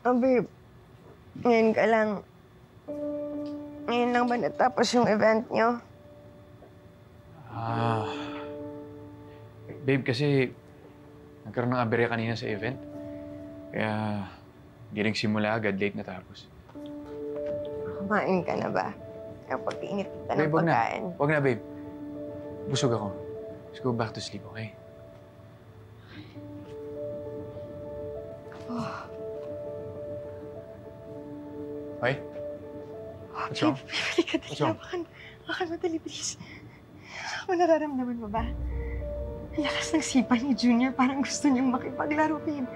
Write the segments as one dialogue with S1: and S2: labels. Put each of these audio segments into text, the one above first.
S1: Oh, babe. Ngayon ka lang. Ngayon lang ba natapos yung event niyo?
S2: Babe, kasi nagkaroon ng aberya kanina sa event. Kaya hindi nagsimula agad, late natapos.
S1: Kumain ka na ba? Kapag init ka ng
S2: Babe,
S1: pagkain.
S2: Wag na, babe. Busog ako. Let's go back to sleep, okay? Okay? What's wrong?
S1: Babe,
S2: What's wrong?
S1: Baka madali, please. Ako nararamdaman mo ba? Ang lakas ng sipa ni Junior, parang gusto niyang makipaglaro, babe.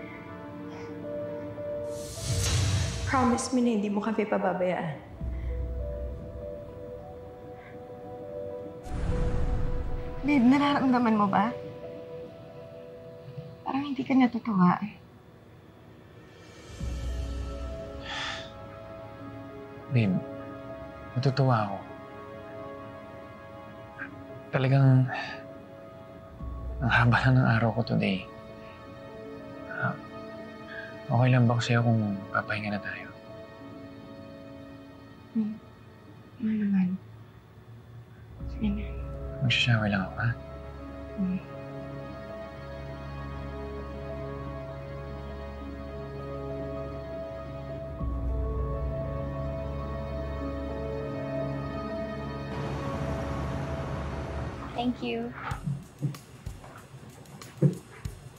S3: Promise me na hindi mo kami pababayaan.
S1: Babe, nararamdaman mo ba? Parang hindi ka natutuwa.
S2: Babe, natutuwa ako. Talagang ang haba na ng araw ko today. Okay lang ba ko sa'yo kung papahinga na tayo?
S1: Ano naman? Sige na.
S2: Magsashower lang ako, ha?
S4: Thank you.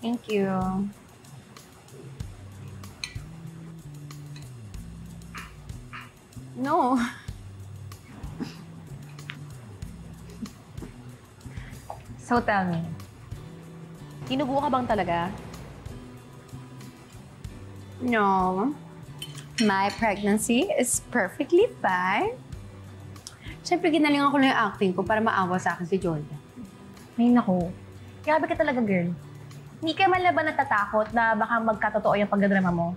S4: Thank you. No. So tell me, tinubo ka bang talaga? No. My pregnancy is perfectly fine. Siyempre, ginalingan ko lang yung acting ko para maawa sa akin si Jordan.
S5: Ay, naku. Grabe ka talaga, girl. Hindi ka man ba natatakot na baka magkatotoo yung pagdadrama mo?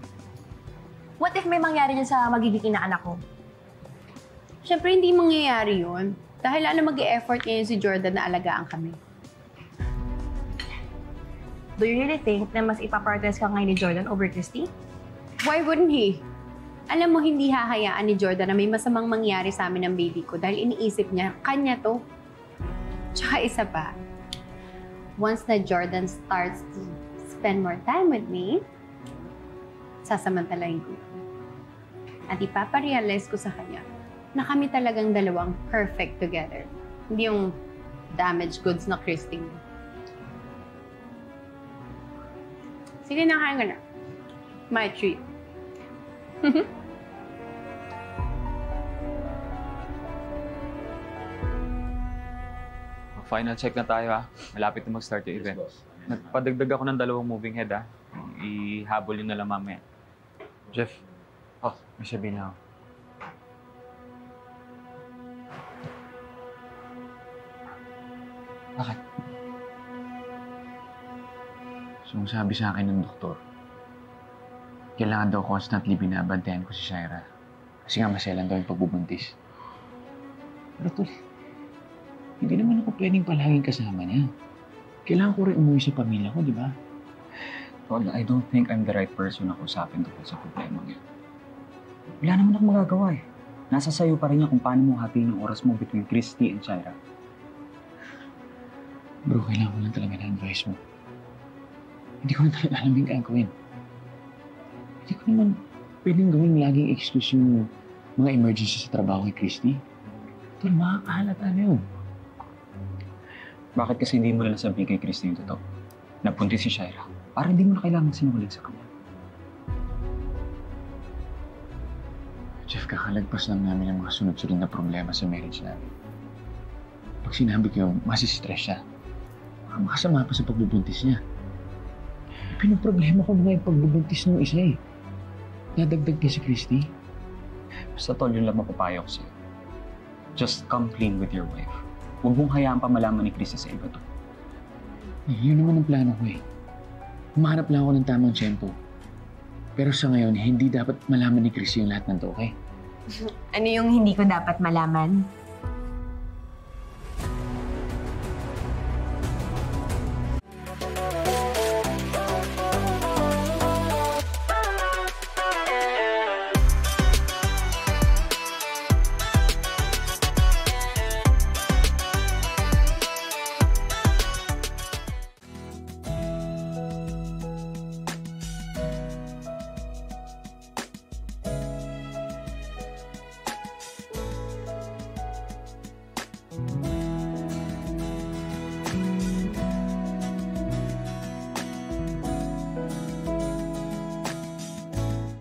S5: What if may mangyari dyan sa magiging inaanak ko?
S3: Siyempre, hindi mangyayari yun. Dahil mag-e-effort ngayon si Jordan na alagaan kami.
S5: Do you really think na mas ipaprioritize ka ngayon ni Jordan over Christy?
S3: Why wouldn't he? Alam mo, hindi hahayaan ni Jordan na may masamang mangyari sa amin ng baby ko dahil iniisip niya, kanya to. Tsaka isa pa, once na Jordan starts to spend more time with me, sasamantalahin ko. At ipaparealize ko sa kanya na kami talagang dalawang perfect together. Hindi yung damaged goods na Christy. Sige na, kain ka na. My treat.
S6: Final check na tayo, ha. Malapit na mag-start yung event. Nagpadagdag ako ng 2 moving head, ha. Ihabol yun na lang mamaya.
S2: Jeff, may sabihin na ako.
S6: Bakit?
S2: So, ang sabi sa akin ng doktor, kailangan daw constantly binabantayan ko si Shaira. Kasi nga maselan daw yung pagbubuntis. Pero tol, hindi naman ako pwedeng palaging kasama niya. Kailangan ko rin umuwi sa pamilya ko, di ba?
S6: Tol, I don't think I'm the right person na kusapin tungkol sa problema niya. Wala naman akong magagawa, eh. Nasa sayo pa rin niya kung paano mo hatiin yung oras mo between Christy and Shaira.
S2: Bro, kailangan ko lang talaga ng advice mo. Hindi ko na talaga alam yung gagawin. Hindi ko naman pwedeng gawin laging excuse yung mga emergency sa trabaho kay Christy. Tol, makakahalata na yun.
S6: Bakit kasi hindi mo na nasabihin kay Christy yung totoo? Napunti si Shaira. Para hindi mo na kailangan sinungaling sa kanya.
S2: Jeff, kakalagpas lang namin ang mga sunod-sunod na problema sa marriage namin. Pag sinabi ko yung masistress siya, makasama pa sa pagbubuntis niya. Pinoproblema ko mga yung pagbubuntis ng isa eh. Nadagdag niya si Christy.
S6: Basta tol, yun lang mapapayo ko sa'yo. Just come clean with your wife. Huwag mong hayaan pa malaman ni Christy sa iba to.
S2: Yun naman ang plano ko eh. Humahanap lang ako ng tamang tiyempo. Pero sa ngayon, hindi dapat malaman ni Christy yung lahat ng to, okay?
S1: Ano yung hindi ko dapat malaman?